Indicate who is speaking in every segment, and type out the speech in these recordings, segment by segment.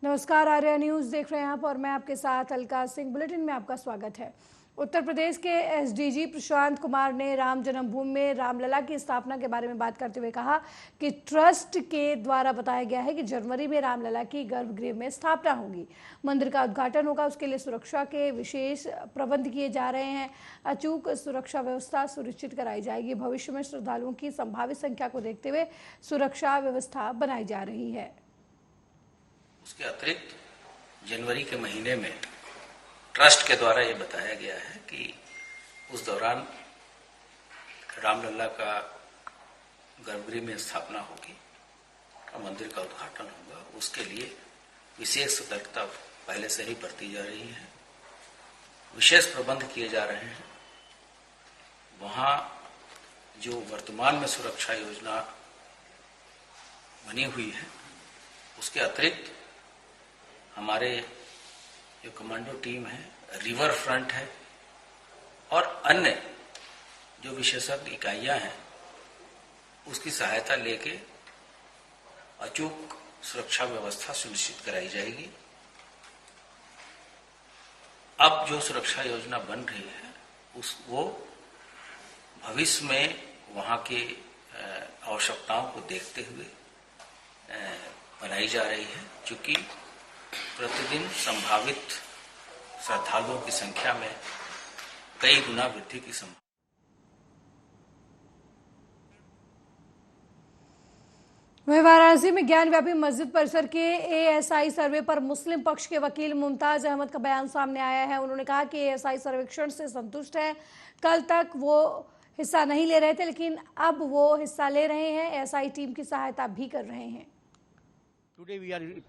Speaker 1: नमस्कार, आर्या न्यूज देख रहे हैं आप और मैं आपके साथ अलका सिंह। बुलेटिन में आपका स्वागत है। उत्तर प्रदेश के एसडीजी प्रशांत कुमार ने राम जन्मभूमि में रामलला की स्थापना के बारे में बात करते हुए कहा कि ट्रस्ट के द्वारा बताया गया है कि जनवरी में रामलला की गर्भगृह में स्थापना होगी। मंदिर का उद्घाटन होगा, उसके लिए सुरक्षा के विशेष प्रबंध किए जा रहे हैं। अचूक सुरक्षा व्यवस्था सुनिश्चित कराई जाएगी। भविष्य में श्रद्धालुओं की संभावित संख्या को देखते हुए सुरक्षा व्यवस्था बनाई जा रही है।
Speaker 2: उसके अतिरिक्त जनवरी के महीने में ट्रस्ट के द्वारा ये बताया गया है कि उस दौरान रामलला का गर्भगृह में स्थापना होगी और मंदिर का उद्घाटन होगा। उसके लिए विशेष सतर्कता पहले से ही बरती जा रही है, विशेष प्रबंध किए जा रहे हैं। वहाँ जो वर्तमान में सुरक्षा योजना बनी हुई है, उसके अतिरिक्त हमारे जो कमांडो टीम है, रिवर फ्रंट है और अन्य जो विशेषज्ञ इकाइयां हैं, उसकी सहायता लेके अचूक सुरक्षा व्यवस्था सुनिश्चित कराई जाएगी। अब जो सुरक्षा योजना बन रही है वो भविष्य में वहां के आवश्यकताओं को देखते हुए बनाई जा रही है, क्योंकि प्रतिदिन संभावित श्रद्धालुओं की संख्या में कई गुना वृद्धि की संभावना।
Speaker 1: वहीं वाराणसी में ज्ञानव्यापी मस्जिद परिसर के एएसआई सर्वे पर मुस्लिम पक्ष के वकील मुमताज अहमद का बयान सामने आया है। उन्होंने कहा कि एएसआई सर्वेक्षण से संतुष्ट है। कल तक वो हिस्सा नहीं ले रहे थे, लेकिन अब वो हिस्सा ले रहे हैं। एएसआई टीम की सहायता भी कर रहे हैं।
Speaker 3: Today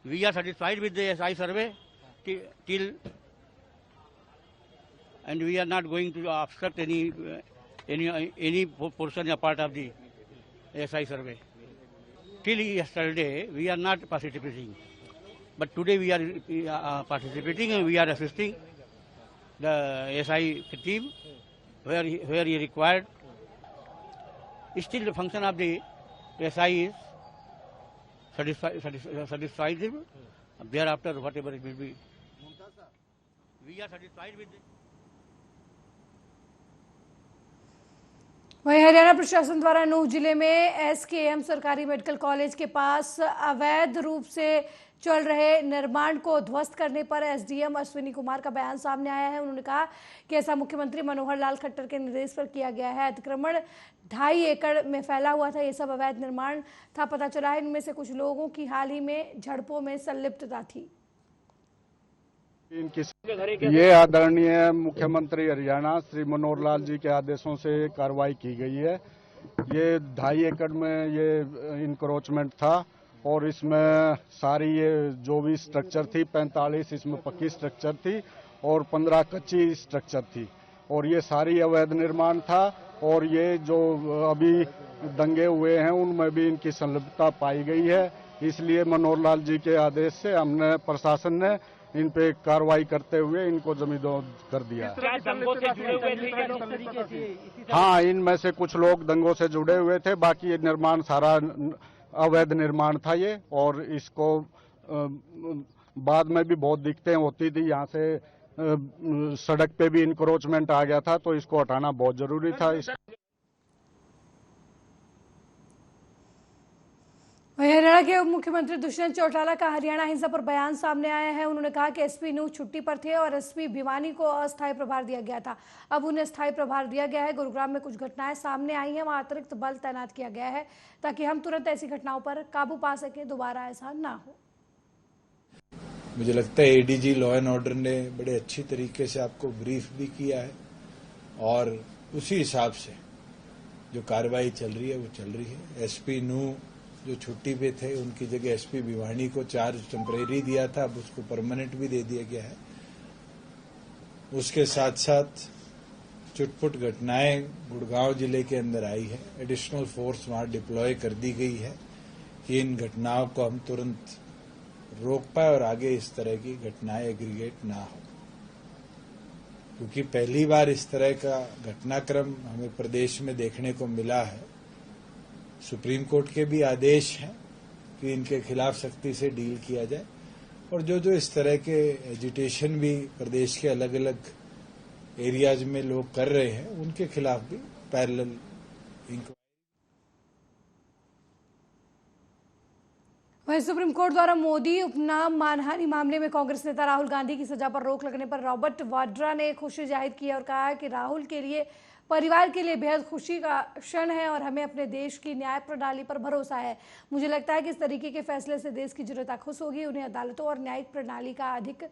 Speaker 3: we are satisfied with the SI survey till, and we are not going to obstruct any portion or part of the SI survey. Till yesterday we are not participating, but today we are participating and we are assisting the SI team where he required. Still the function of the SI is satisfied him. Thereafter, whatever it will be, we are satisfied with it.
Speaker 1: वहीं हरियाणा प्रशासन द्वारा नूंह जिले में SKM सरकारी medical college के पास अवैध रूप से चल रहे निर्माण को ध्वस्त करने पर एसडीएम अश्विनी कुमार का बयान सामने आया है। उन्होंने कहा कि ऐसा मुख्यमंत्री मनोहर लाल खट्टर के निर्देश पर किया गया है। अतिक्रमण 2.5 एकड़ में फैला हुआ था। ये सब अवैध निर्माण था। पता चला है इनमें से कुछ लोगों की हाल ही में झड़पों में संलिप्तता थी।
Speaker 4: ये आदरणीय मुख्यमंत्री हरियाणा श्री मनोहर लाल जी के आदेशों से कार्रवाई की गई है। ये 2.5 एकड़ में ये इंक्रोचमेंट था और इसमें सारी ये जो भी स्ट्रक्चर थी 45 इसमें पक्की स्ट्रक्चर थी और 15 कच्ची स्ट्रक्चर थी और ये सारी अवैध निर्माण था। और ये जो अभी दंगे हुए हैं उनमें भी इनकी संलिप्तता पाई गई है। इसलिए मनोहर लाल जी के आदेश से हमने प्रशासन ने इन पे कार्रवाई करते हुए इनको जमींदोज कर दिया। हाँ, इनमें से कुछ लोग दंगों से जुड़े हुए थे, बाकी ये निर्माण सारा अवैध निर्माण था ये। और इसको बाद में भी बहुत दिक्कतें होती थी। यहाँ से सड़क पे भी इंक्रोचमेंट आ गया था, तो इसको हटाना बहुत जरूरी था।
Speaker 1: हरियाणा के उप मुख्यमंत्री दुष्यंत चौटाला का हरियाणा हिंसा पर बयान सामने आया है। उन्होंने कहा कि एसपी नूंह छुट्टी पर थे और एसपी भिवानी को अस्थायी प्रभार दिया गया था। अब उन्हें स्थायी प्रभार दिया गया है। गुरुग्राम में कुछ घटनाएं सामने आई हैं, वहां अतिरिक्त बल तैनात किया गया है ताकि हम तुरंत ऐसी घटनाओं पर काबू पा सकें, दोबारा ऐसा ना हो।
Speaker 5: मुझे लगता है एडीजी लॉ एंड ऑर्डर ने बड़े अच्छी तरीके से आपको ब्रीफ भी किया है और उसी हिसाब से जो कार्रवाई चल रही है वो चल रही है। एसपी नूंह जो छुट्टी पे थे उनकी जगह एसपी भिवानी को चार्ज टेम्परेरी दिया था, अब उसको परमानेंट भी दे दिया गया है। उसके साथ साथ चुटपुट घटनाएं गुड़गांव जिले के अंदर आई है। एडिशनल फोर्स वहां डिप्लॉय कर दी गई है कि इन घटनाओं को हम तुरंत रोक पाए और आगे इस तरह की घटनाएं एग्रीगेट ना हो, क्योंकि पहली बार इस तरह का घटनाक्रम हमें प्रदेश में देखने को मिला है। सुप्रीम कोर्ट के भी आदेश हैं कि इनके खिलाफ सख्ती से डील किया जाए और जो इस तरह के एजिटेशन भी प्रदेश के अलग अलग एरियाज में लोग कर रहे हैं, उनके खिलाफ भी पैरेलल इंक्वायरी।
Speaker 1: वहीं सुप्रीम कोर्ट द्वारा मोदी उपनाम मानहानि मामले में कांग्रेस नेता राहुल गांधी की सजा पर रोक लगने पर रॉबर्ट वाड्रा ने खुशी जाहिर की और कहा कि राहुल के लिए, परिवार के लिए बेहद खुशी का क्षण है और हमें अपने देश की न्याय प्रणाली पर भरोसा है। मुझे लगता है कि इस तरीके के फैसले से देश की जनता खुश होगी, उन्हें अदालतों और न्यायिक प्रणाली का अधिक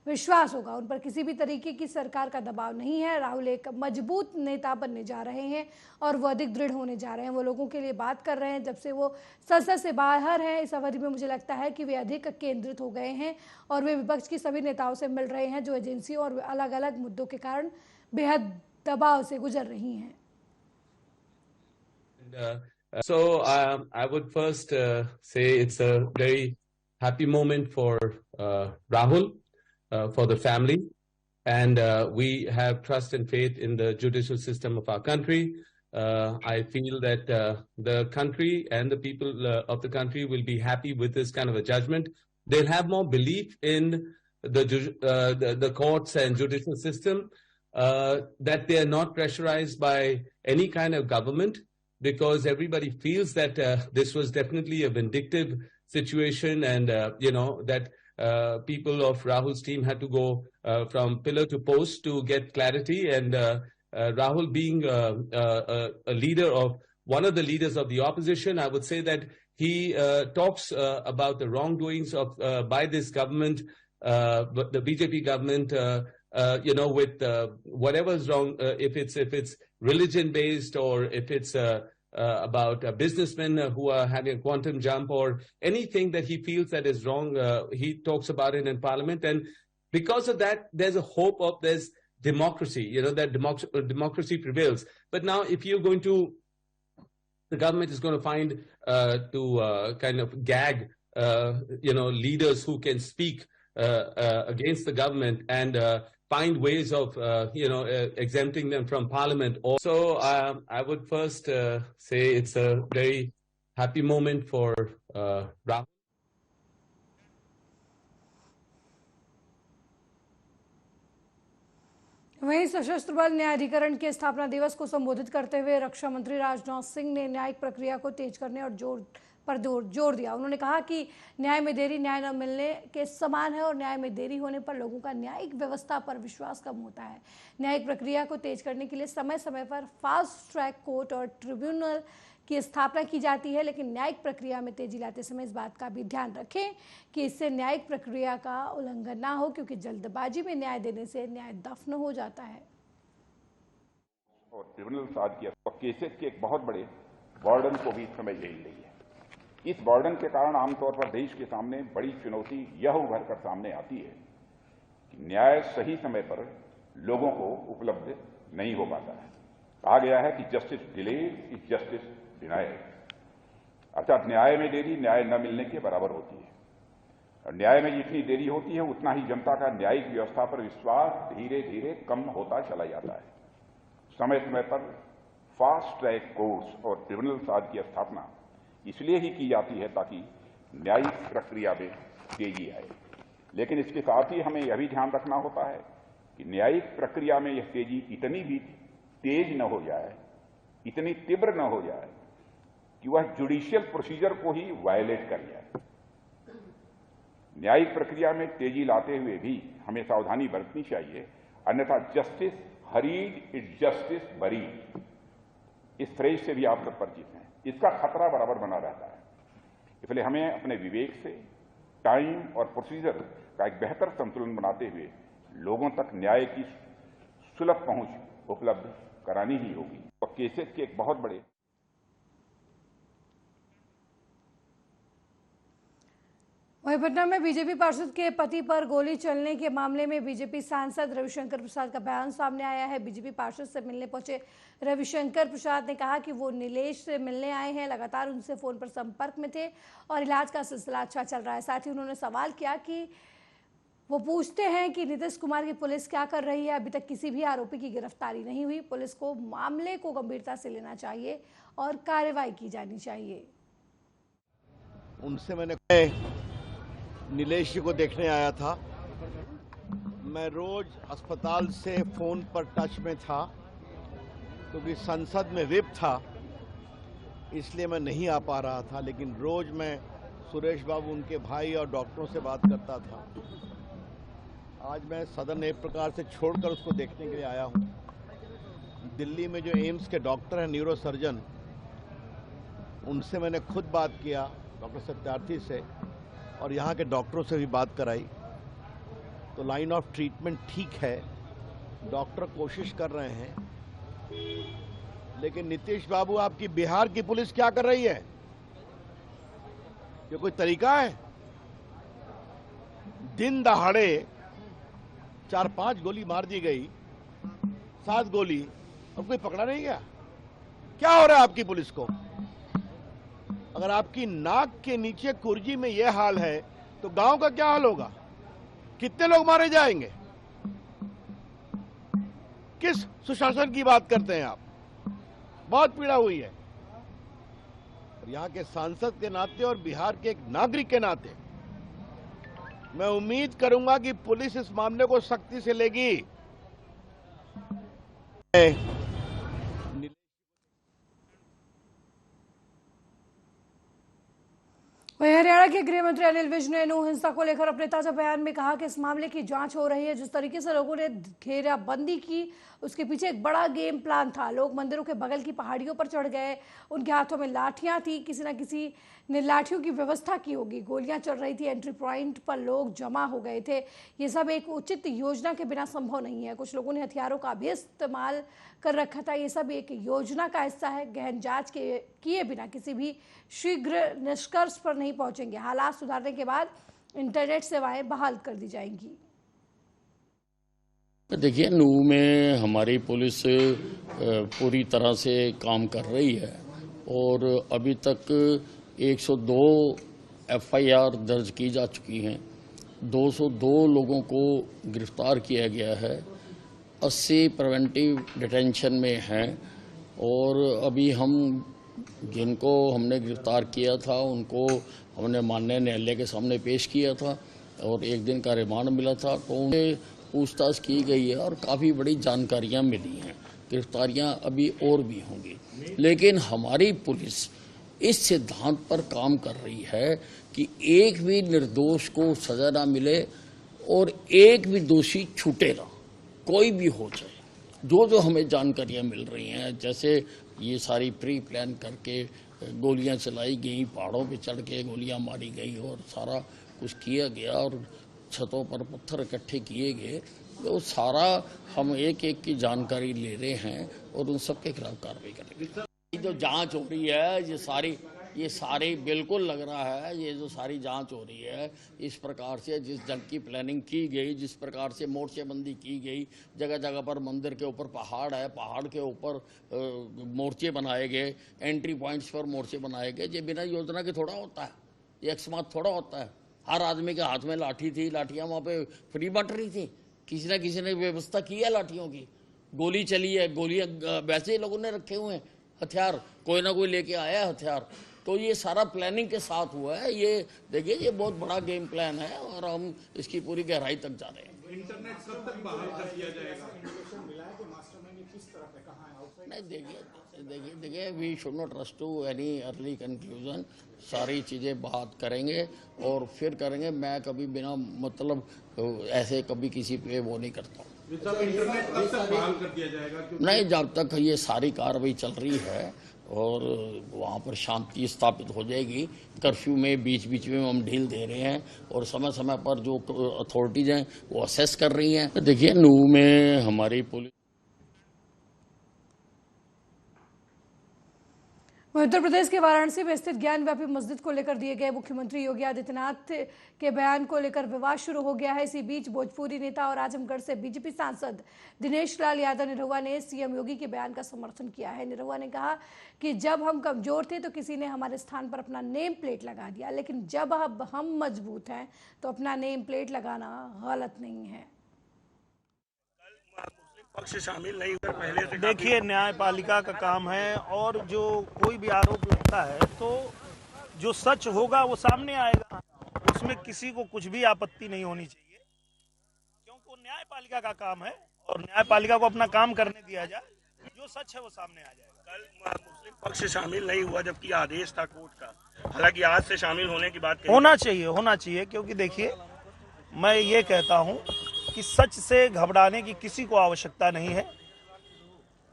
Speaker 1: विश्वास होगा, उन पर किसी भी तरीके की सरकार का दबाव नहीं है। राहुल एक मजबूत नेता बनने जा रहे हैं और वो अधिक दृढ़ होने जा रहे हैं। वो लोगों के लिए बात कर रहे हैं जब से वो संसद से बाहर हैं। इस अवधि में मुझे लगता है कि वे अधिक केंद्रित हो गए हैं और वे विपक्ष की सभी नेताओं से मिल रहे हैं जो एजेंसियों और अलग अलग मुद्दों के कारण बेहद दबाव से गुजर रही हैं।
Speaker 6: I would first say it's a very happy moment for Rahul, for the family, and we have trust and faith in the judicial system of our country. I feel that the country and the people of the country will be happy with this kind of a judgment. They'll have more belief in the courts and judicial system. That they are not pressurized by any kind of government, because everybody feels that this was definitely a vindictive situation, and that people of Rahul's team had to go from pillar to post to get clarity. And Rahul being a leader of one of the leaders of the opposition, I would say that he talks about the wrongdoings of by this government, the BJP government. With whatever's wrong, if it's religion based, or if it's about businessmen who are having a quantum jump, or anything that he feels that is wrong, he talks about it in Parliament. And because of that, there's a hope of there's democracy, that democracy prevails. But now if you're going to, the government is going to find to kind of gag leaders who can speak against the government, and find ways of exempting them from Parliament. Also, I would first say it's a very happy moment for Rahul.
Speaker 1: वहीं सशस्त्र बल न्यायाधिकरण के स्थापना दिवस को संबोधित करते हुए रक्षा मंत्री राजनाथ सिंह ने न्यायिक प्रक्रिया को तेज करने और जोर दिया। उन्होंने कहा कि न्याय में देरी न्याय न मिलने के समान है और न्याय में देरी होने पर लोगों का न्यायिक व्यवस्था पर विश्वास कम होता है। न्यायिक प्रक्रिया को तेज करने के लिए समय समय पर फास्ट ट्रैक कोर्ट और ट्रिब्यूनल की स्थापना की जाती है, लेकिन न्यायिक प्रक्रिया में तेजी लाते समय इस बात का भी ध्यान रखें कि इससे न्यायिक प्रक्रिया का उल्लंघन ना हो, क्योंकि जल्दबाजी में न्याय देने से न्याय दफन हो जाता है।
Speaker 7: और ट्रिब्यूनल आज की केसेस के एक बहुत बड़े बर्डन को भी समय झेल रही है। इस बर्डन के कारण आमतौर पर देश के सामने बड़ी चुनौती यह उभर कर सामने आती है कि न्याय सही समय पर लोगों को उपलब्ध नहीं हो पाता है। कहा गया है कि justice delayed is justice denied, अर्थात न्याय में देरी न्याय न मिलने के बराबर होती है। और न्याय में जितनी देरी होती है उतना ही जनता का न्यायिक व्यवस्था पर विश्वास धीरे धीरे कम होता चला जाता है। समय समय पर फास्ट ट्रैक कोर्ट्स और ट्रिब्यूनल्स आदि की स्थापना इसलिए ही की जाती है ताकि न्यायिक प्रक्रिया में तेजी आए, लेकिन इसके साथ ही हमें यह भी ध्यान रखना होता है कि न्यायिक प्रक्रिया में यह तेजी इतनी भी तेज न हो जाए, इतनी तीव्र न हो जाए कि वह जुडिशियल प्रोसीजर को ही वायलेट कर जाए। न्यायिक प्रक्रिया में तेजी लाते हुए भी हमें सावधानी बरतनी चाहिए, अन्यथा justice hurried is justice buried, इस फ्रेज से भी आप सब परिचित हैं। इसका खतरा बराबर बना रहता है। इसलिए हमें अपने विवेक से टाइम और प्रोसीजर का एक बेहतर संतुलन बनाते हुए लोगों तक न्याय की सुलभ पहुंच उपलब्ध करानी ही होगी। और केसेस के एक बहुत बड़े
Speaker 1: वहीं पटना में बीजेपी पार्षद के पति पर गोली चलने के मामले में बीजेपी सांसद रविशंकर प्रसाद का बयान सामने आया है। बीजेपी पार्षद से मिलने पहुंचे रविशंकर प्रसाद ने कहा कि वो नीलेश से मिलने आए हैं, लगातार उनसे फोन पर संपर्क में थे और इलाज का सिलसिला अच्छा चल रहा है। साथ ही उन्होंने सवाल किया कि वो पूछते हैं कि नीतीश कुमार की पुलिस क्या कर रही है। अभी तक किसी भी आरोपी की गिरफ्तारी नहीं हुई। पुलिस को मामले को गंभीरता से लेना चाहिए और कार्रवाई की जानी चाहिए।
Speaker 8: उनसे मैंने नीलेश जी को देखने आया था। मैं रोज अस्पताल से फोन पर टच में था, क्योंकि संसद में व्हिप था, इसलिए मैं नहीं आ पा रहा था। लेकिन रोज मैं सुरेश बाबू, उनके भाई और डॉक्टरों से बात करता था। आज मैं सदन एक प्रकार से छोड़कर उसको देखने के लिए आया हूं। दिल्ली में जो एम्स के डॉक्टर हैं, न्यूरो सर्जन, उनसे मैंने खुद बात किया, डॉक्टर सत्यार्थी से, और यहाँ के डॉक्टरों से भी बात कराई। तो लाइन ऑफ ट्रीटमेंट ठीक है, डॉक्टर कोशिश कर रहे हैं। लेकिन नीतीश बाबू, आपकी बिहार की पुलिस क्या कर रही है? ये कोई तरीका है? दिन दहाड़े 4-5 गोली मार दी गई, 7 गोली, अब कोई पकड़ा नहीं गया। क्या हो रहा है आपकी पुलिस को? अगर आपकी नाक के नीचे कुर्जी में यह हाल है तो गांव का क्या हाल होगा? कितने लोग मारे जाएंगे? किस सुशासन की बात करते हैं आप? बहुत पीड़ा हुई है। यहां के सांसद के नाते और बिहार के एक नागरिक के नाते मैं उम्मीद करूंगा कि पुलिस इस मामले को सख्ती से लेगी।
Speaker 1: वहीं हरियाणा के गृह मंत्री अनिल विज ने नू हिंसा को लेकर अपने ताजा बयान में कहा कि इस मामले की जांच हो रही है। जिस तरीके से लोगों ने घेराबंदी की, उसके पीछे एक बड़ा गेम प्लान था। लोग मंदिरों के बगल की पहाड़ियों पर चढ़ गए, उनके हाथों में लाठियां थी, किसी न किसी ने लाठियों की व्यवस्था की होगी, गोलियां चल रही थी, एंट्री पॉइंट पर लोग जमा हो गए थे। ये सब एक उचित योजना के बिना संभव नहीं है। कुछ लोगों ने हथियारों का भी इस्तेमाल कर रखा था। ये सब एक योजना का हिस्सा है। गहन जांच किए बिना किसी भी शीघ्र निष्कर्ष पर नहीं पहुंचेंगे। हालात सुधारने के बाद इंटरनेट सेवाएं बहाल कर दी जाएंगी।
Speaker 9: देखिए, नूह में हमारी पुलिस पूरी तरह से काम कर रही है और अभी तक 102 एफआईआर दर्ज की जा चुकी हैं। 202 लोगों को गिरफ्तार किया गया है, 80 प्रिवेंटिव डिटेंशन में हैं और अभी हम जिनको हमने गिरफ्तार किया था उनको हमने माननीय न्यायालय के सामने पेश किया था और 1 दिन का रिमांड मिला था। तो उन्हें पूछताछ की गई है और काफ़ी बड़ी जानकारियां मिली हैं। गिरफ्तारियां अभी और भी होंगी, लेकिन हमारी पुलिस इस सिद्धांत पर काम कर रही है कि एक भी निर्दोष को सजा ना मिले और एक भी दोषी छूटे ना, कोई भी हो जाए। जो हमें जानकारियां मिल रही हैं, जैसे ये सारी प्री प्लान करके गोलियां चलाई गई, पहाड़ों पे चढ़ के गोलियां मारी गई और सारा कुछ किया गया और छतों पर पत्थर इकट्ठे किए गए, तो सारा हम एक एक की जानकारी ले रहे हैं और उन सब के खिलाफ कार्रवाई करेंगे। जो जांच हो रही है ये सारी बिल्कुल लग रहा है, ये जो सारी जांच हो रही है, इस प्रकार से जिस जंग की प्लानिंग की गई, जिस प्रकार से मोर्चेबंदी की गई, जगह जगह पर मंदिर के ऊपर पहाड़ है, पहाड़ के ऊपर मोर्चे बनाए गए, एंट्री पॉइंट्स पर मोर्चे बनाए गए, ये बिना योजना के थोड़ा होता है, ये अकस्मात थोड़ा होता है। हर आदमी के हाथ में लाठी थी, लाठियाँ वहाँ पे फ्री बट रही थी, किसी न किसी ने व्यवस्था की है लाठियों की, गोली चली है, गोलियाँ वैसे ही लोगों ने रखे हुए हैं, हथियार कोई ना कोई लेके आया है हथियार। तो ये सारा प्लानिंग के साथ हुआ है। ये देखिए, ये बहुत बड़ा गेम प्लान है और हम इसकी पूरी गहराई तक जा रहे हैं।
Speaker 10: इंटरनेट कब तक बहाल कर दिया जाएगा?
Speaker 9: नहीं, देखिए we should not rush to any early conclusion. सारी चीज़ें बात करेंगे और फिर करेंगे। मैं कभी बिना मतलब ऐसे कभी किसी पे वो नहीं करता हूँ।
Speaker 10: इंटरनेट कब तक बहाल कर दिया जाएगा?
Speaker 9: नहीं, जब तक ये सारी कार्रवाई चल रही है और वहाँ पर शांति स्थापित हो जाएगी। कर्फ्यू में बीच बीच में हम ढील दे रहे हैं और समय समय पर जो अथॉरिटीज़ हैं वो असेस कर रही हैं। देखिए, नूह में हमारी पुलिस
Speaker 1: उत्तर प्रदेश के वाराणसी में स्थित ज्ञान व्यापी मस्जिद को लेकर दिए गए मुख्यमंत्री योगी आदित्यनाथ के बयान को लेकर विवाद शुरू हो गया है। इसी बीच भोजपुरी नेता और आजमगढ़ से बीजेपी सांसद दिनेश लाल यादव निरहुआ ने सीएम योगी के बयान का समर्थन किया है। निरहुआ ने कहा कि जब हम कमजोर थे तो किसी ने हमारे स्थान पर अपना नेम प्लेट लगा दिया, लेकिन जब अब हम मजबूत हैं तो अपना नेम प्लेट लगाना गलत नहीं है।
Speaker 10: पक्ष शामिल नहीं हुए पहले से। देखिए, न्यायपालिका का काम है और जो कोई भी आरोप लगता है तो जो सच होगा वो सामने आएगा, उसमें किसी को कुछ भी आपत्ति नहीं होनी चाहिए, क्योंकि वो न्यायपालिका का काम है और न्यायपालिका को अपना काम करने दिया जाए, जो सच है वो सामने आ जाएगा।
Speaker 11: कल मुस्लिम पक्ष शामिल नहीं हुआ जबकि आदेश था कोर्ट का, हालांकि आज से शामिल होने की बात
Speaker 10: होना चाहिए, क्योंकि देखिए मैं ये कहता हूं कि सच से घबराने की किसी को आवश्यकता नहीं है।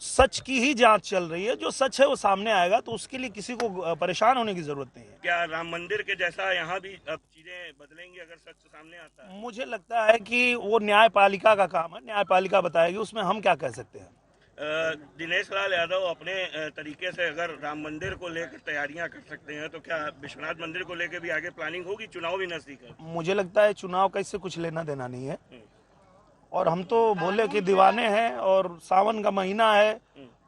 Speaker 10: सच की ही जांच चल रही है, जो सच है वो सामने आएगा, तो उसके लिए किसी को परेशान होने की जरूरत नहीं है।
Speaker 11: क्या राम मंदिर के जैसा यहाँ भी अब चीजें बदलेंगी अगर सच सामने आता है?
Speaker 10: मुझे लगता है कि वो न्यायपालिका का काम है, न्यायपालिका बताएगी, उसमें हम क्या कह सकते हैं।
Speaker 11: दिनेश लाल यादव अपने तरीके से अगर राम मंदिर को लेकर तैयारियां कर सकते हैं, तो क्या विश्वनाथ मंदिर को लेकर भी आगे प्लानिंग होगी? चुनाव भी नजदीक है।
Speaker 10: मुझे लगता है चुनाव का इससे कुछ लेना देना नहीं है, और हम तो भोले के दीवाने हैं, और सावन का महीना है,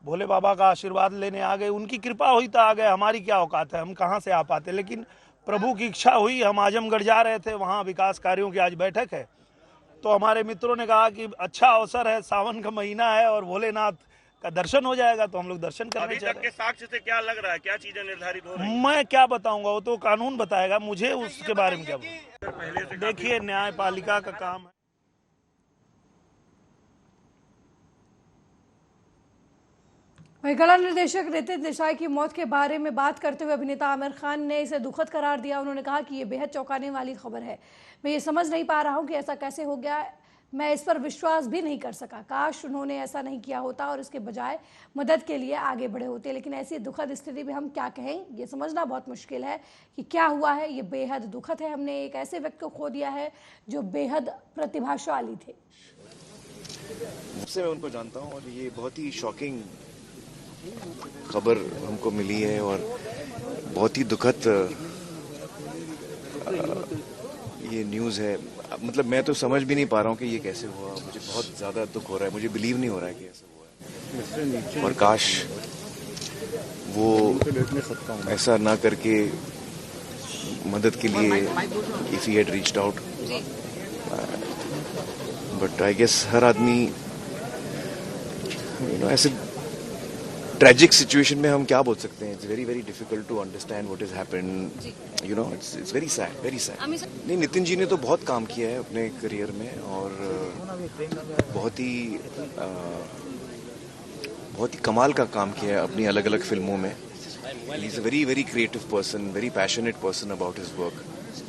Speaker 10: भोले बाबा का आशीर्वाद लेने आ गए, उनकी कृपा हुई तो आ गए। हमारी क्या औकात है, हम कहाँ से आ पाते, लेकिन प्रभु की इच्छा हुई। हम आजमगढ़ जा रहे थे, वहाँ विकास कार्यों की आज बैठक है, तो हमारे मित्रों ने कहा कि अच्छा अवसर है, सावन का महीना है और भोलेनाथ का दर्शन हो जाएगा, तो हम लोग दर्शन करने
Speaker 11: अभी तक के साक्ष्य से क्या लग रहा है, क्या चीजें निर्धारित हो रही हैं?
Speaker 10: मैं क्या बताऊंगा, वो तो कानून बताएगा, मुझे उसके बारे में क्या बताऊं। देखिए न्यायपालिका का काम है।
Speaker 1: वहीं कला निर्देशक रितिक देसाई की मौत के बारे में बात करते हुए अभिनेता आमिर खान ने इसे दुखद करार दिया। उन्होंने कहा कि ये बेहद चौंकाने वाली खबर है, मैं ये समझ नहीं पा रहा हूँ कि ऐसा कैसे हो गया, मैं इस पर विश्वास भी नहीं कर सका। काश उन्होंने ऐसा नहीं किया होता और इसके बजाय मदद के लिए आगे बढ़े होते। लेकिन ऐसी दुखद स्थिति में हम क्या कहें, ये समझना बहुत मुश्किल है कि क्या हुआ है। ये बेहद दुखद है, हमने एक ऐसे व्यक्ति को खो दिया है जो बेहद प्रतिभाशाली थे।
Speaker 12: मैं उनको जानता हूँ और ये बहुत ही शॉकिंग खबर हमको मिली है और बहुत ही दुखद ये न्यूज़ है। मतलब मैं तो समझ भी नहीं पा रहा हूँ कि ये कैसे हुआ। मुझे बहुत ज़्यादा दुख हो रहा है, मुझे बिलीव नहीं हो रहा है कि ऐसा हुआ है, और काश वो ऐसा ना करके मदद के लिए if he had reached out, but I guess हर आदमी ऐसे ट्रेजिक सिचुएशन में हम क्या बोल सकते हैं। It's very very difficult to understand what is happened, it's very sad, very sad. नहीं, नितिन जी ने तो बहुत काम किया है अपने करियर में और बहुत ही कमाल का काम किया है अपनी अलग अलग फिल्मों में। He is a very very creative person, very passionate person about his work, so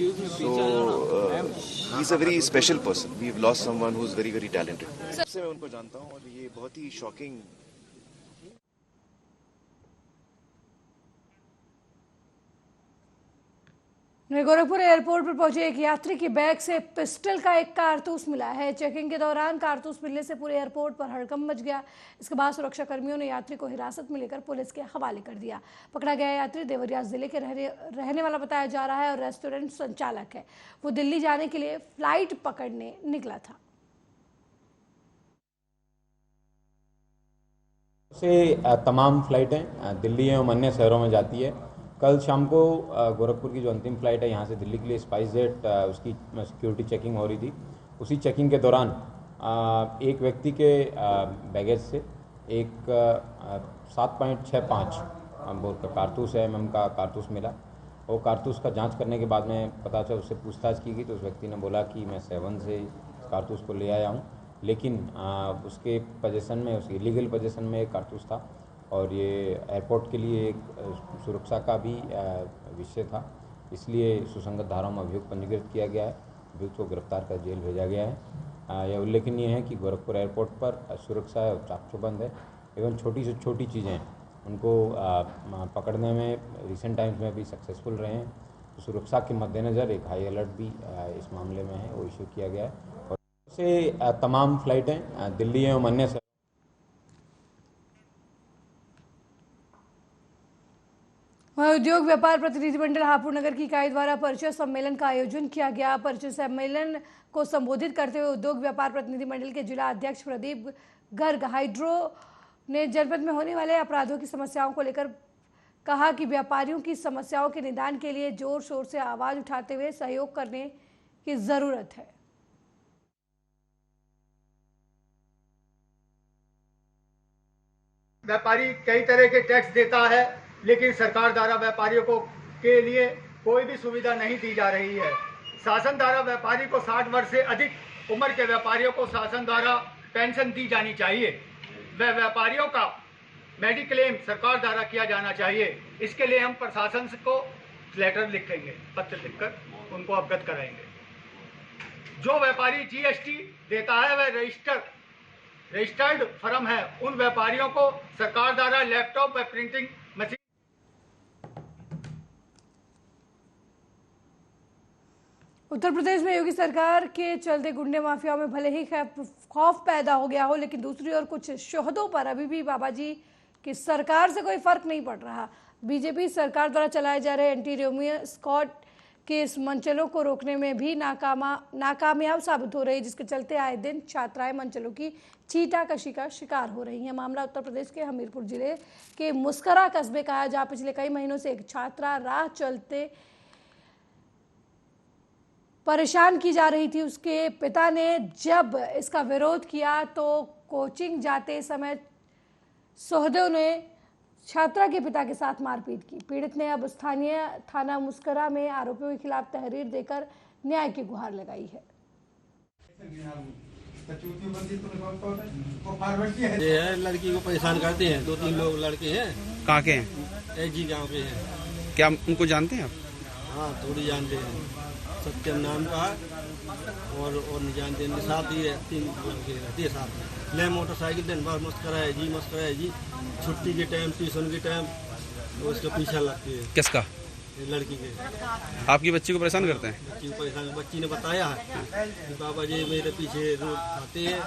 Speaker 12: he is a very special person. We have lost someone who is very very talented. सबसे मैं उनको जानता हूँ और ये बहुत ही शॉकिंग।
Speaker 1: गोरखपुर एयरपोर्ट पर पहुंचे एक यात्री की बैग से पिस्टल का एक कारतूस मिला है। चेकिंग के दौरान कारतूस मिलने से पूरे एयरपोर्ट पर हड़कंप मच गया। इसके बाद सुरक्षा कर्मियों ने यात्री को हिरासत में लेकर पुलिस के हवाले कर दिया। पकड़ा गया यात्री देवरिया जिले के रहने वाला बताया जा रहा है और रेस्टोरेंट संचालक है। वो दिल्ली जाने के लिए फ्लाइट पकड़ने निकला था।
Speaker 13: तमाम फ्लाइटें दिल्ली एवं अन्य शहरों में जाती है। कल शाम को गोरखपुर की जो अंतिम फ्लाइट है यहाँ से दिल्ली के लिए स्पाइस जेट, उसकी सिक्योरिटी चेकिंग हो रही थी। उसी चेकिंग के दौरान एक व्यक्ति के बैगेज से एक 7.65 बोर का कारतूस है, एमएम का कारतूस मिला। वो कारतूस का जांच करने के बाद में पता चला, उससे पूछताछ की गई तो उस व्यक्ति ने बोला कि मैं 7 से कारतूस को ले आया हूँ, लेकिन उसके पोजीशन में, उसकी इलीगल पोजीशन में एक कारतूस था और ये एयरपोर्ट के लिए एक सुरक्षा का भी विषय था, इसलिए सुसंगत धाराओं में अभियोग पंजीकृत किया गया है। अभियुक्त को गिरफ्तार कर जेल भेजा गया है। यह उल्लेखनीय है कि गोरखपुर एयरपोर्ट पर सुरक्षा चाक चौबंद है एवं छोटी से छोटी चीज़ें उनको पकड़ने में रिसेंट टाइम्स में भी सक्सेसफुल रहे हैं। तो सुरक्षा के मद्देनज़र एक हाई अलर्ट भी इस मामले में है, वो इशू किया गया है। और से तमाम फ्लाइटें दिल्ली एवं अन्य
Speaker 1: वहीं उद्योग व्यापार प्रतिनिधिमंडल हापुड़ नगर की इकाई द्वारा परिचय सम्मेलन का आयोजन किया गया। परिचय सम्मेलन को संबोधित करते हुए उद्योग व्यापार प्रतिनिधिमंडल के जिला अध्यक्ष प्रदीप गर्ग हाइड्रो ने जनपद में होने वाले अपराधों की समस्याओं को लेकर कहा कि व्यापारियों की समस्याओं के निदान के लिए जोर शोर से आवाज उठाते हुए सहयोग करने की जरूरत है।
Speaker 14: व्यापारी कई तरह के टैक्स देता है, लेकिन सरकार द्वारा व्यापारियों को के लिए कोई भी सुविधा नहीं दी जा रही है। शासन द्वारा व्यापारी को 60 वर्ष से अधिक उम्र के व्यापारियों को शासन द्वारा पेंशन दी जानी चाहिए। वह व्यापारियों का मेडिक्लेम सरकार द्वारा किया जाना चाहिए। इसके लिए हम प्रशासन को लेटर लिखेंगे, पत्र लिखकर उनको अवगत कराएंगे। जो व्यापारी जीएसटी देता है वह रजिस्टर्ड फर्म है। उन व्यापारियों को सरकार द्वारा लैपटॉप व प्रिंटिंग मशीन।
Speaker 1: उत्तर प्रदेश में योगी सरकार के चलते गुंडे माफियाओं में भले ही खौफ पैदा हो गया हो, लेकिन दूसरी ओर कुछ शोहदों पर अभी भी बाबा जी की सरकार से कोई फर्क नहीं पड़ रहा। बीजेपी सरकार द्वारा चलाए जा रहे एंटी रोमियो स्क्वाड के इस मंचलों को रोकने में भी नाकामयाब साबित हो रही, जिसके चलते आए दिन छात्राएं मंचलों की चीटाकशी का शिकार हो रही हैं। मामला उत्तर प्रदेश के हमीरपुर जिले के मुस्करा कस्बे का है, जहां पिछले कई महीनों से एक छात्रा राह चलते परेशान की जा रही थी। उसके पिता ने जब इसका विरोध किया तो कोचिंग जाते समय सोहदों ने छात्रा के पिता के साथ मारपीट की। पीड़ित ने अब स्थानीय थाना मुस्करा में आरोपियों के खिलाफ तहरीर देकर न्याय की गुहार लगाई है।
Speaker 15: ये है, लड़की को परेशान करते हैं। 2-3 लोग लड़के हैं।
Speaker 16: कहाँ के हैं?
Speaker 15: एजी गांव के हैं।
Speaker 16: क्या उनको जानते हैं आप?
Speaker 15: हाँ, थोड़ी जानते हैं। सत्यम नाम का और नहीं जानते हैं। साथ ही 3 लड़के रहती है साथ में। ले मोटरसाइकिल दिन भर मस्त कराए जी। छुट्टी के टाइम, ट्यूशन के टाइम तो उसका पीछा लगती है।
Speaker 16: किसका?
Speaker 15: लड़की के।
Speaker 16: आपकी बच्ची को परेशान करते हैं?
Speaker 15: बच्ची को परेशान, बच्ची ने बताया है कि बाबा जी मेरे पीछे रोज आते हैं,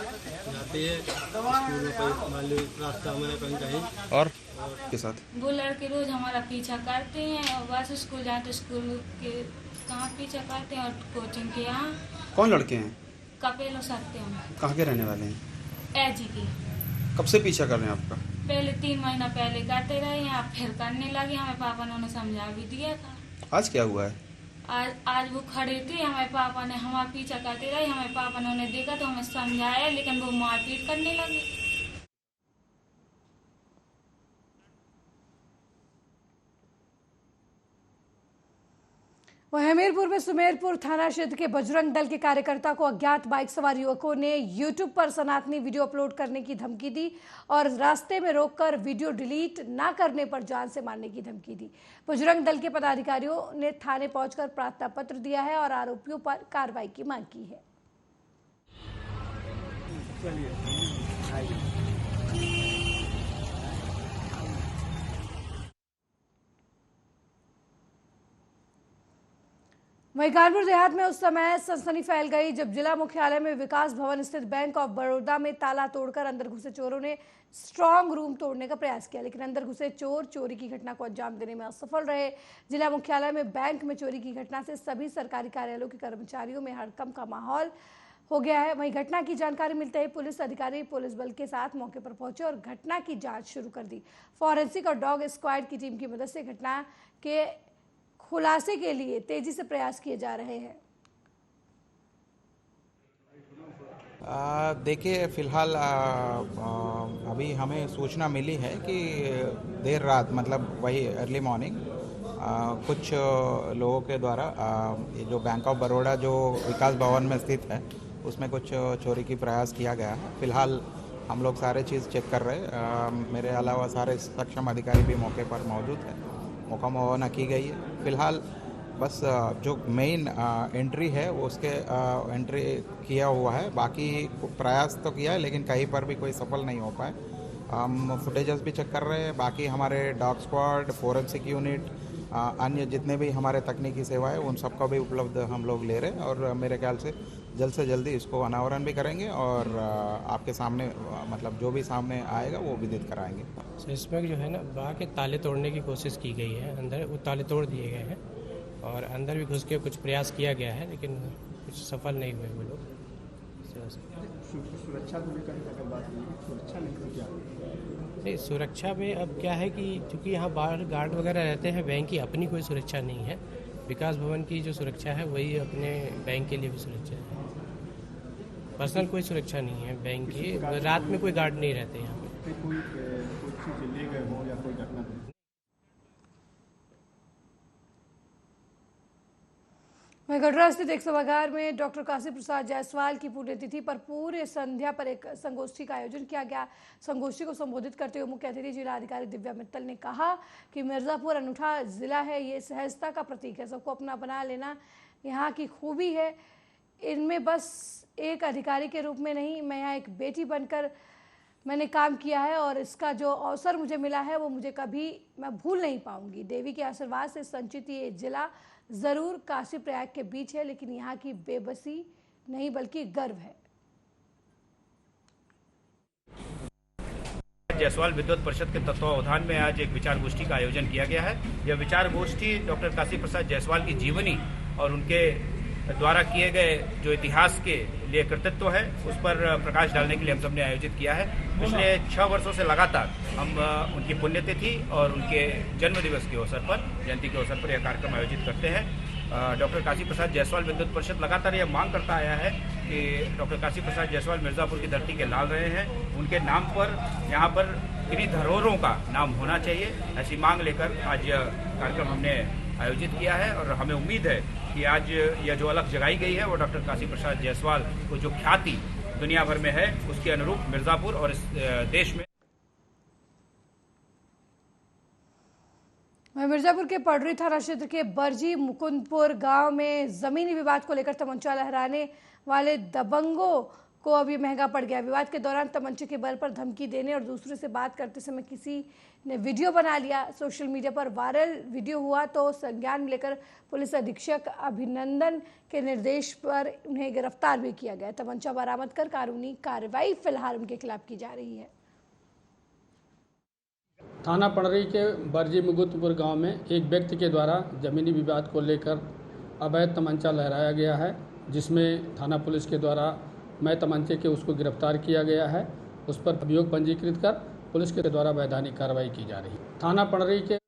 Speaker 15: जाते हैं स्कूल में, मान लो रास्ता में कहीं
Speaker 16: और के साथ
Speaker 17: वो लड़के रोज हमारा पीछा करते हैं। और बस स्कूल जाते, स्कूल के कहाँ पीछा करते हैं। और कोचिंग के यहाँ।
Speaker 16: कौन लड़के हैं?
Speaker 17: कपेलो सत्यम।
Speaker 16: कहाँ के रहने वाले हैं?
Speaker 17: एजी के।
Speaker 16: कब से पीछा कर रहे हैं आपका?
Speaker 17: पहले 3 महीना पहले करते रहे हैं, फिर करने लगे। हमें पापा ने उन्हें समझा भी दिया था।
Speaker 16: आज क्या हुआ है?
Speaker 17: आज वो खड़े थे, हमारे पापा ने हमारा पीछा करते रहे। हमारे पापा ने उन्हें देखा तो हमें समझाया, लेकिन वो मारपीट करने लगे।
Speaker 1: वह हमीरपुर में सुमेरपुर थाना क्षेत्र के बजरंग दल के कार्यकर्ता को अज्ञात बाइक सवार युवकों ने यूट्यूब पर सनातनी वीडियो अपलोड करने की धमकी दी और रास्ते में रोककर वीडियो डिलीट ना करने पर जान से मारने की धमकी दी। बजरंग दल के पदाधिकारियों ने थाने पहुंचकर प्रार्थना पत्र दिया है और आरोपियों पर कार्रवाई की मांग की है। वहीं कानपुर देहात में उस समय सनसनी फैल गई जब जिला मुख्यालय में विकास भवन स्थित बैंक ऑफ बड़ौदा में ताला तोड़कर अंदर घुसे चोरों ने स्ट्रांग रूम तोड़ने का प्रयास किया, लेकिन अंदर घुसे चोर चोरी की घटना को अंजाम देने में असफल रहे। जिला मुख्यालय में बैंक में चोरी की घटना से सभी सरकारी कार्यालयों के कर्मचारियों में हड़कंप का माहौल हो गया है। वहीं घटना की जानकारी मिलते ही पुलिस अधिकारी पुलिस बल के साथ मौके पर पहुंचे और घटना की जांच शुरू कर दी। फॉरेंसिक और डॉग स्क्वाड की टीम की मदद से घटना के खुलासे के लिए तेजी से प्रयास किए जा रहे हैं।
Speaker 18: देखिए, फिलहाल अभी हमें सूचना मिली है कि देर रात, मतलब वही अर्ली मॉर्निंग, कुछ लोगों के द्वारा ये जो बैंक ऑफ बड़ौदा जो विकास भवन में स्थित है उसमें कुछ चोरी की प्रयास किया गया है। फिलहाल हम लोग सारे चीज़ चेक कर रहे हैं। मेरे अलावा सारे सक्षम अधिकारी भी मौके पर मौजूद हैं। मौका मुआवना की गई है। फिलहाल बस जो मेन एंट्री है वो उसके एंट्री किया हुआ है। बाकी प्रयास तो किया है लेकिन कहीं पर भी कोई सफल नहीं हो पाए। हम फुटेजेस भी चेक कर रहे हैं। बाकी हमारे डॉग स्क्वाड, फोरेंसिक यूनिट, अन्य जितने भी हमारे तकनीकी सेवाएं उन सबका भी उपलब्ध हम लोग ले रहे हैं और मेरे ख्याल से जल्दी इसको अनावरण भी करेंगे और आपके सामने, मतलब जो भी सामने आएगा वो विदित कराएंगे।
Speaker 19: सस्पेक्ट जो है ना, बाहर के ताले तोड़ने की कोशिश की गई है। अंदर वो ताले तोड़ दिए गए हैं और अंदर भी घुस के कुछ प्रयास किया गया है लेकिन कुछ सफल नहीं हुए वो लोग।
Speaker 20: सुरक्षा को लेकर अगर बात करें, सुरक्षा नहीं क्या?
Speaker 19: नहीं, सुरक्षा में अब क्या है कि चूँकि यहाँ बाहर गार्ड वगैरह रहते हैं, बैंक की अपनी कोई सुरक्षा नहीं है। विकास भवन की जो सुरक्षा है वही अपने बैंक के लिए भी सुरक्षा है। पर्सनल कोई सुरक्षा नहीं है बैंक की। रात में कोई गार्ड नहीं रहते यहाँ पे।
Speaker 20: कोई चीज़ ले गए हो या कोई घटना?
Speaker 1: गढ़वा स्थित एक सभागार में डॉक्टर काशी प्रसाद जायसवाल की पुण्यतिथि पर पूरे संध्या पर एक संगोष्ठी का आयोजन किया गया। संगोष्ठी को संबोधित करते हुए मुख्य अतिथि जिला अधिकारी दिव्या मित्तल ने कहा कि मिर्जापुर अनूठा जिला है, ये सहजता का प्रतीक है, सबको अपना बना लेना यहाँ की खूबी है। इनमें बस एक अधिकारी के रूप में नहीं, मैं यहाँ एक बेटी बनकर मैंने काम किया है और इसका जो अवसर मुझे मिला है वो मुझे कभी मैं भूल नहीं पाऊंगी। देवी के आशीर्वाद से संचित ये जिला जरूर काशी प्रयाग के बीच है, लेकिन यहाँ की बेबसी नहीं बल्कि गर्व है।
Speaker 21: जायसवाल विद्वत परिषद के तत्वावधान में आज एक विचार गोष्ठी का आयोजन किया गया है। यह विचार गोष्ठी डॉक्टर काशी प्रसाद जायसवाल की जीवनी और उनके द्वारा किए गए जो इतिहास के लिए कृतित्व है उस पर प्रकाश डालने के लिए हम सबने आयोजित किया है। पिछले 6 वर्षों से लगातार हम उनकी पुण्यतिथि और उनके जन्म दिवस के अवसर पर, जयंती के अवसर पर यह कार्यक्रम आयोजित करते हैं। डॉक्टर काशी प्रसाद जायसवाल विद्वत परिषद लगातार यह मांग करता आया है कि डॉक्टर काशी प्रसाद जायसवाल मिर्जापुर की धरती के लाल रहे हैं, उनके नाम पर यहाँ पर इन्हीं धरोहरों का नाम होना चाहिए। ऐसी मांग लेकर आज यह कार्यक्रम हमने आयोजित किया है और हमें उम्मीद है कि आज यह जो अलग जगाई गई है वो डॉक्टर काशी प्रसाद जायसवाल को जो ख्याति दुनिया भर में है उसके अनुरूप मिर्जापुर और इस देश में।
Speaker 1: मिर्जापुर के पडरी थाना क्षेत्र के बरजी मुकुंदपुर गांव में जमीनी विवाद को लेकर तमंचा लहराने वाले दबंगों को अभी महंगा पड़ गया। विवाद के दौरान तमंचे के बल पर धमकी देने और दूसरे से बात करते समय किसी ने वीडियो बना लिया। सोशल मीडिया पर वायरल वीडियो हुआ तो संज्ञान लेकर पुलिस अधीक्षक अभिनंदन के निर्देश पर उन्हें गिरफ्तार भी किया गया। तमंचा बरामद कर कानूनी कार्रवाई फिलहाल उनके खिलाफ की जा रही है।
Speaker 22: थाना पडरी के बरजी मुकुंदपुर गांव में एक व्यक्ति के द्वारा जमीनी विवाद को लेकर अवैध तमंचा लहराया गया है, जिसमें थाना पुलिस के द्वारा मैं तमंचे के उसको गिरफ्तार किया गया है। उस पर अभियोग पंजीकृत कर पुलिस के द्वारा वैधानिक कार्रवाई की जा रही है। थाना पडरी के